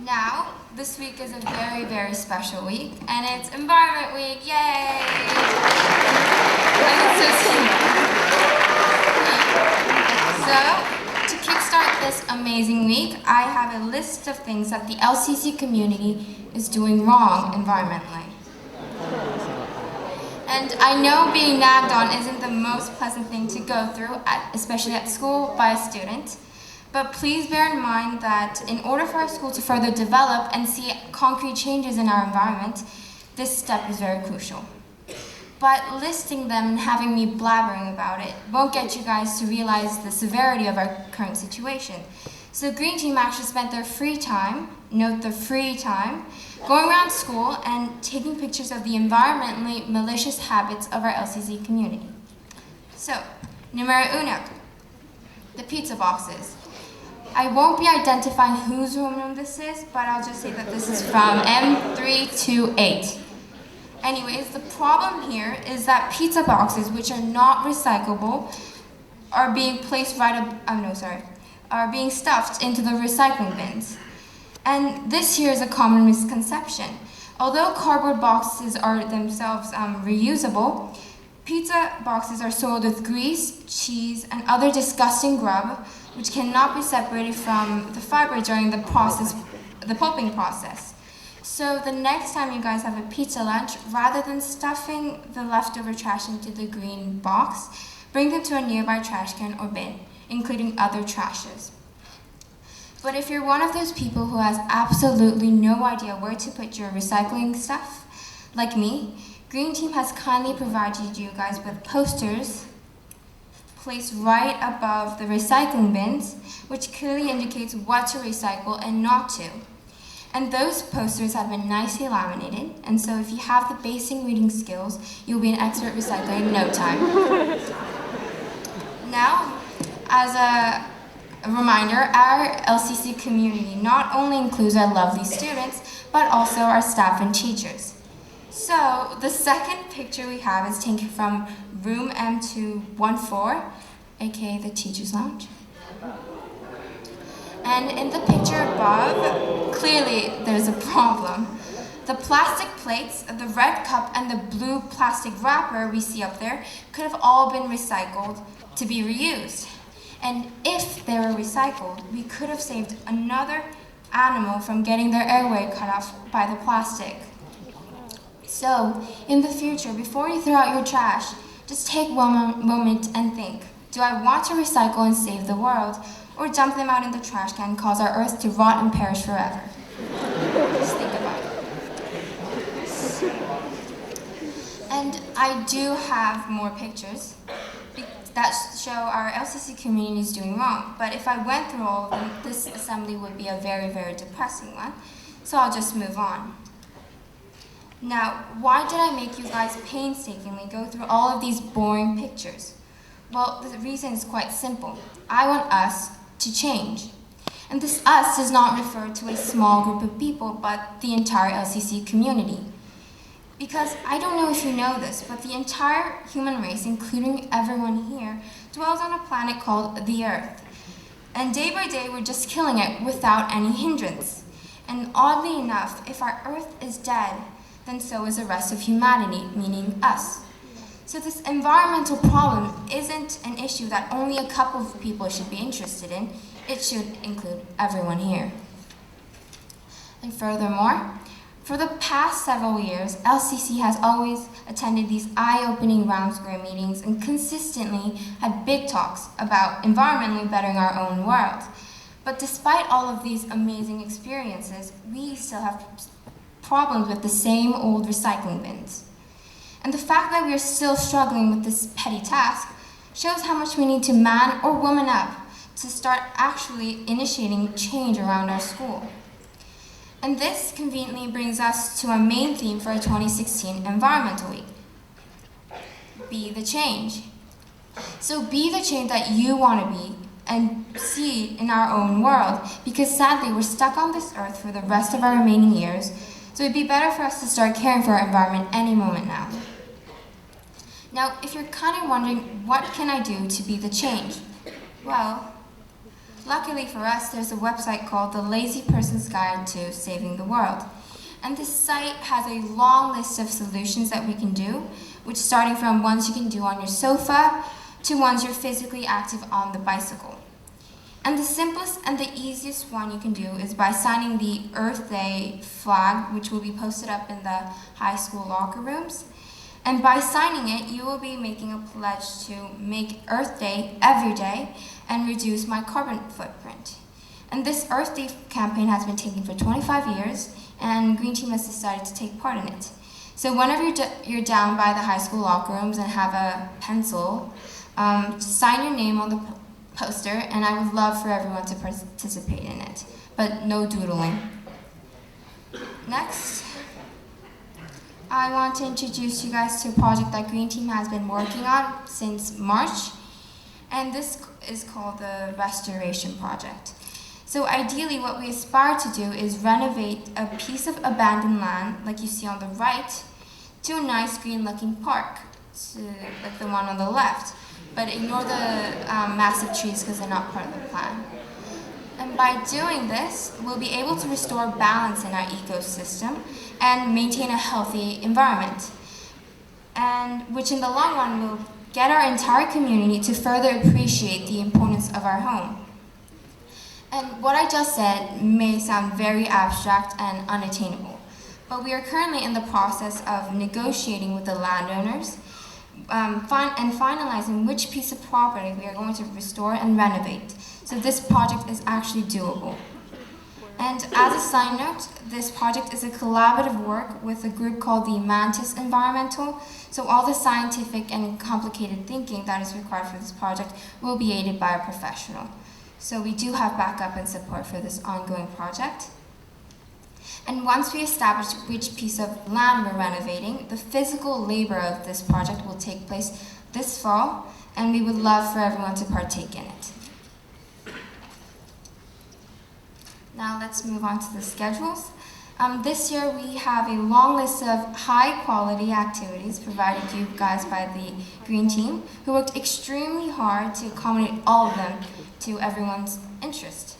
Now, this week is a very, very special week, and it's Environment Week, yay! So, to kickstart this amazing week, I have a list of things that the LCC community is doing wrong environmentally. And I know being nagged on isn't the most pleasant thing to go through, especially at school by a student. But please bear in mind that in order for our school to further develop and see concrete changes in our environment, this step is very crucial. But listing them and having me blabbering about it won't get you guys to realize the severity of our current situation. So the Green Team actually spent their free time, note the free time, going around school and taking pictures of the environmentally malicious habits of our LCC community. So, numero uno, the pizza boxes. I won't be identifying whose room this is, but I'll just say that this is from M328. Anyways, the problem here is that pizza boxes, which are not recyclable, are being placed are being stuffed into the recycling bins. And this here is a common misconception. Although cardboard boxes are themselves reusable, pizza boxes are sold with grease, cheese, and other disgusting grub, which cannot be separated from the fiber during the pulping process. So the next time you guys have a pizza lunch, rather than stuffing the leftover trash into the green box, bring them to a nearby trash can or bin, including other trashes. But if you're one of those people who has absolutely no idea where to put your recycling stuff, like me, Green Team has kindly provided you guys with posters placed right above the recycling bins, which clearly indicates what to recycle and not to. And those posters have been nicely laminated, and so if you have the basic reading skills, you'll be an expert recycler in no time. Now, as a reminder, our LCC community not only includes our lovely students, but also our staff and teachers. So, the second picture we have is taken from room M214, aka the Teacher's Lounge. And in the picture above, clearly there's a problem. The plastic plates, the red cup, and the blue plastic wrapper we see up there could have all been recycled to be reused. And if they were recycled, we could have saved another animal from getting their airway cut off by the plastic. So, in the future, before you throw out your trash, just take one moment and think, do I want to recycle and save the world, or dump them out in the trash can and cause our earth to rot and perish forever? Just think about it. And I do have more pictures that show our LCC community is doing wrong, but if I went through all of them, this assembly would be a very, very depressing one, so I'll just move on. Now, why did I make you guys painstakingly go through all of these boring pictures? Well, the reason is quite simple. I want us to change. And this us does not refer to a small group of people, but the entire LCC community. Because I don't know if you know this, but the entire human race, including everyone here, dwells on a planet called the Earth. And day by day, we're just killing it without any hindrance. And oddly enough, if our Earth is dead, then so is the rest of humanity, meaning us. So this environmental problem isn't an issue that only a couple of people should be interested in. It should include everyone here. And furthermore, for the past several years, LCC has always attended these eye-opening round square meetings and consistently had big talks about environmentally bettering our own world. But despite all of these amazing experiences, we still have problems with the same old recycling bins. And the fact that we are still struggling with this petty task shows how much we need to man or woman up to start actually initiating change around our school. And this conveniently brings us to our main theme for our 2016 Environmental Week. Be the change. So be the change that you want to be and see in our own world, because sadly we're stuck on this earth for the rest of our remaining years, so it'd be better for us to start caring for our environment any moment now. Now, if you're kind of wondering, what can I do to be the change? Well, Luckily for us, there's a website called The Lazy Person's Guide to Saving the World. And this site has a long list of solutions that we can do, which starting from ones you can do on your sofa to ones you're physically active on the bicycle. And the simplest and the easiest one you can do is by signing the Earth Day flag, which will be posted up in the high school locker rooms. And by signing it, you will be making a pledge to make Earth Day every day and reduce my carbon footprint. And this Earth Day campaign has been taking for 25 years, and Green Team has decided to take part in it. So whenever you're down by the high school locker rooms and have a pencil, sign your name on the poster, and I would love for everyone to participate in it, but no doodling. Next, I want to introduce you guys to a project that Green Team has been working on since March, and this is called the Restoration Project. So ideally, what we aspire to do is renovate a piece of abandoned land, like you see on the right, to a nice green-looking park, like the one on the left. But ignore the massive trees because they're not part of the plan. And by doing this, we'll be able to restore balance in our ecosystem and maintain a healthy environment, and which in the long run will get our entire community to further appreciate the importance of our home. And what I just said may sound very abstract and unattainable, but we are currently in the process of negotiating with the landowners and finalizing which piece of property we are going to restore and renovate. So this project is actually doable. And as a side note, this project is a collaborative work with a group called the Mantis Environmental. So all the scientific and complicated thinking that is required for this project will be aided by a professional. So we do have backup and support for this ongoing project. And once we establish which piece of land we're renovating, the physical labor of this project will take place this fall, and we would love for everyone to partake in it. Now let's move on to the schedules. This year we have a long list of high-quality activities provided to you guys by the Green Team, who worked extremely hard to accommodate all of them to everyone's interest.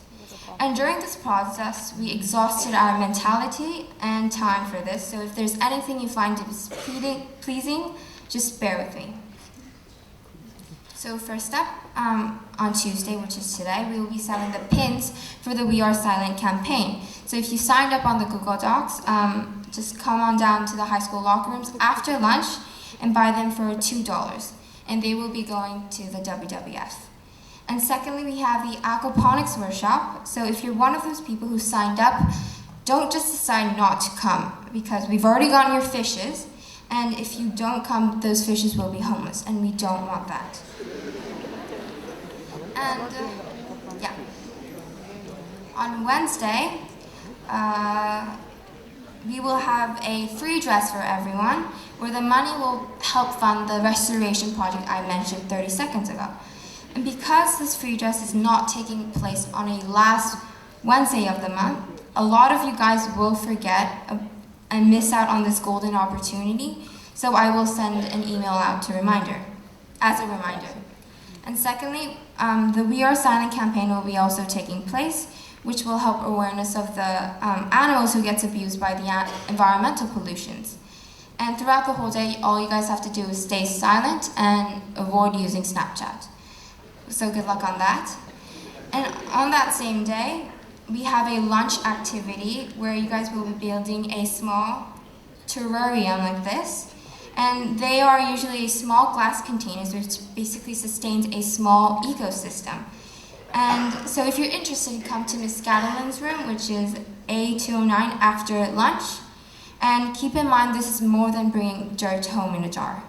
And during this process, we exhausted our mentality and time for this, so if there's anything you find displeasing, just bear with me. So first up, on Tuesday, which is today, we will be selling the pins for the We Are Silent campaign. So if you signed up on the Google Docs, just come on down to the high school locker rooms after lunch and buy them for $2, and they will be going to the WWF. And secondly, we have the aquaponics workshop. So if you're one of those people who signed up, don't just decide not to come, because we've already gotten your fishes, and if you don't come, those fishes will be homeless, and we don't want that. And yeah, on Wednesday, we will have a free dress for everyone, where the money will help fund the restoration project I mentioned 30 seconds ago. And because this free dress is not taking place on a last Wednesday of the month, a lot of you guys will forget and miss out on this golden opportunity, so I will send an email out as a reminder. And secondly, the We Are Silent campaign will be also taking place, which will help awareness of the animals who gets abused by the environmental pollutions. And throughout the whole day, all you guys have to do is stay silent and avoid using Snapchat. So good luck on that. And on that same day, we have a lunch activity where you guys will be building a small terrarium like this. And they are usually small glass containers, which basically sustains a small ecosystem. And so if you're interested, come to Miss Scatterland's room, which is A209 after lunch. And keep in mind, this is more than bringing dirt home in a jar.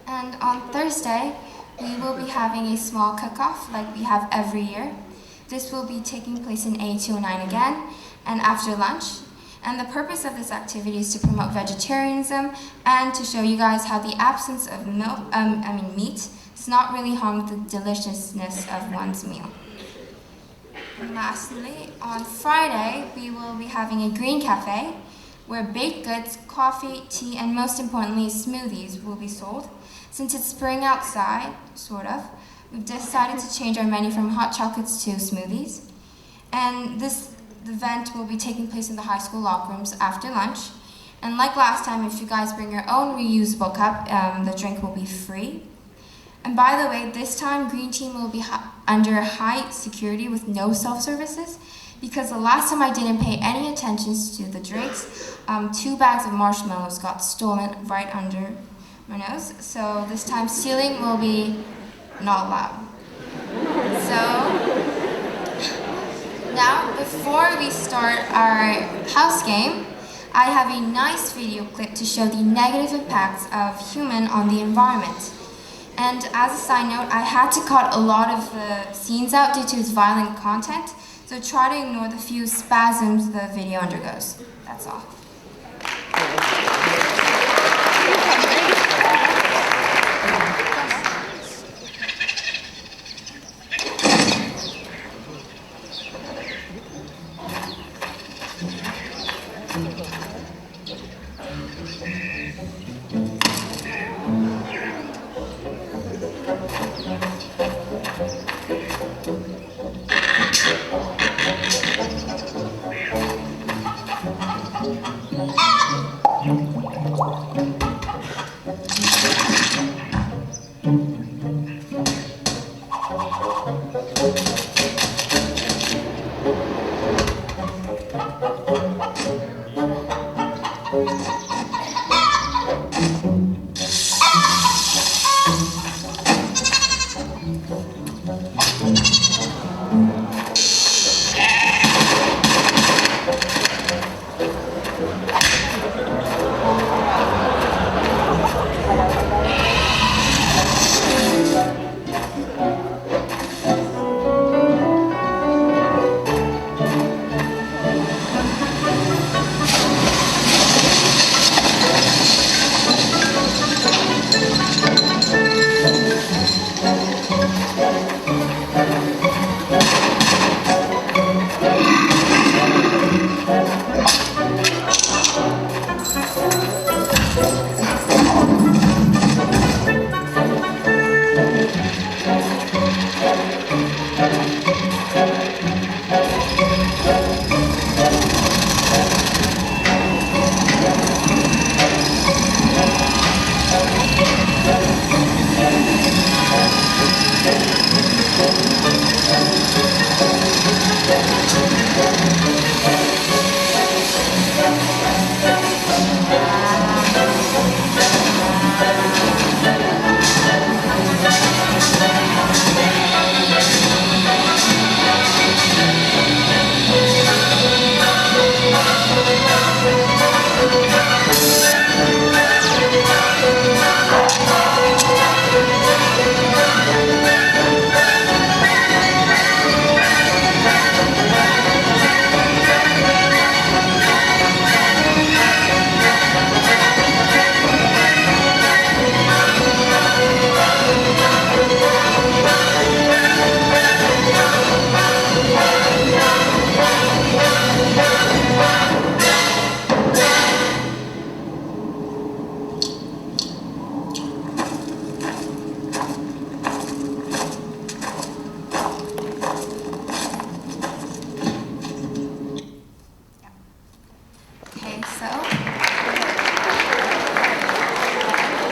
And on Thursday, we will be having a small cook-off like we have every year. This will be taking place in A209 again, and after lunch. And the purpose of this activity is to promote vegetarianism and to show you guys how the absence of meat does not really harm the deliciousness of one's meal. And lastly, on Friday, we will be having a green cafe where baked goods, coffee, tea, and most importantly, smoothies will be sold. Since it's spring outside, sort of, we've decided to change our menu from hot chocolates to smoothies. And this event will be taking place in the high school locker rooms after lunch. And like last time, if you guys bring your own reusable cup, the drink will be free. And by the way, this time Green Team will be under high security with no self-services, because the last time I didn't pay any attention to the drinks, 2 bags of marshmallows got stolen right under my nose. So this time stealing will be not allowed. So now, before we start our house game, I have a nice video clip to show the negative impacts of human on the environment. And as a side note, I had to cut a lot of the scenes out due to its violent content, so try to ignore the few spasms the video undergoes. That's all.